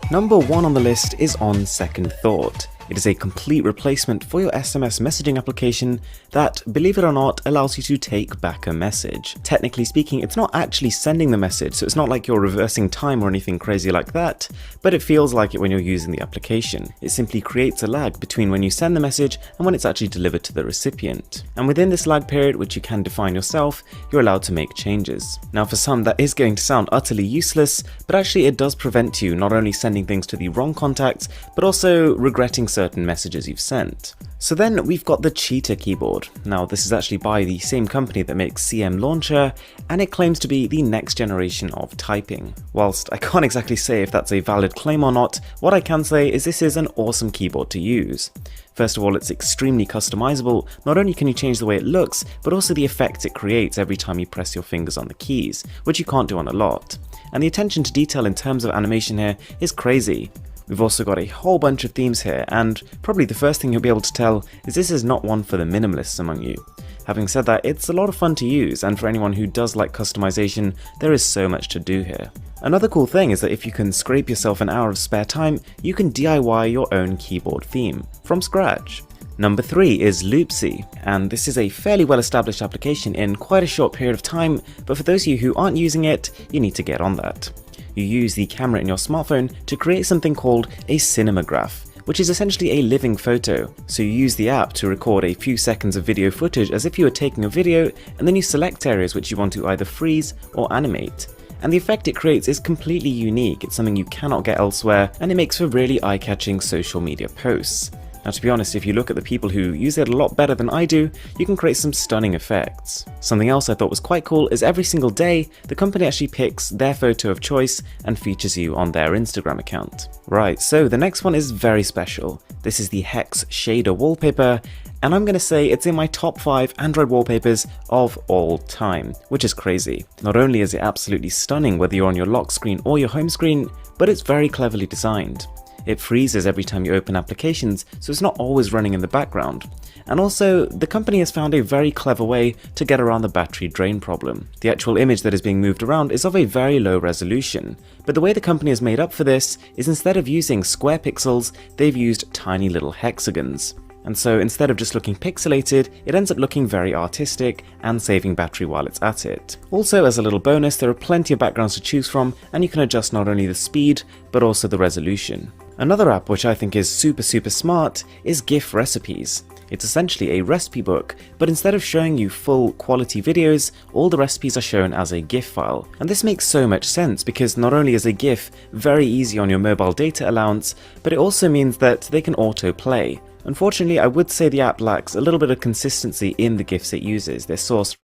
Number 1 on the list is On Second Thought. It is a complete replacement for your SMS messaging application that, believe it or not, allows you to take back a message. Technically speaking, it's not actually sending the message, so it's not like you're reversing time or anything crazy like that, but it feels like it when you're using the application. It simply creates a lag between when you send the message and when it's actually delivered to the recipient. And within this lag period, which you can define yourself, you're allowed to make changes. Now for some, that is going to sound utterly useless, but actually it does prevent you not only sending things to the wrong contacts, but also regretting certain messages you've sent. So then we've got the Cheetah keyboard. Now this is actually by the same company that makes CM Launcher, and it claims to be the next generation of typing. Whilst I can't exactly say if that's a valid claim or not, what I can say is this is an awesome keyboard to use. First of all, it's extremely customizable. Not only can you change the way it looks, but also the effect it creates every time you press your fingers on the keys, which you can't do on a lot. And the attention to detail in terms of animation here is crazy. We've also got a whole bunch of themes here, and probably the first thing you'll be able to tell is this is not one for the minimalists among you. Having said that, it's a lot of fun to use, and for anyone who does like customization, there is so much to do here. Another cool thing is that if you can scrape yourself an hour of spare time, you can DIY your own keyboard theme from scratch. Number 3 is Loopsy, and this is a fairly well-established application in quite a short period of time, but for those of you who aren't using it, you need to get on that. You use the camera in your smartphone to create something called a cinematograph, which is essentially a living photo. So you use the app to record a few seconds of video footage as if you were taking a video, and then you select areas which you want to either freeze or animate. And the effect it creates is completely unique. It's something you cannot get elsewhere, and it makes for really eye-catching social media posts. Now to be honest, if you look at the people who use it a lot better than I do, you can create some stunning effects. Something else I thought was quite cool is every single day, the company actually picks their photo of choice and features you on their Instagram account. Right, so the next one is very special. This is the Hex Shader wallpaper, and I'm going to say it's in my top 5 Android wallpapers of all time, which is crazy. Not only is it absolutely stunning whether you're on your lock screen or your home screen, but it's very cleverly designed. It freezes every time you open applications, so it's not always running in the background. And also, the company has found a very clever way to get around the battery drain problem. The actual image that is being moved around is of a very low resolution, but the way the company has made up for this is instead of using square pixels, they've used tiny little hexagons. And so instead of just looking pixelated, it ends up looking very artistic and saving battery while it's at it. Also, as a little bonus, there are plenty of backgrounds to choose from, and you can adjust not only the speed, but also the resolution. Another app which I think is super smart is GIF Recipes. It's essentially a recipe book, but instead of showing you full quality videos, all the recipes are shown as a GIF file. And this makes so much sense because not only is a GIF very easy on your mobile data allowance, but it also means that they can autoplay. Unfortunately, I would say the app lacks a little bit of consistency in the GIFs it uses. They're sourced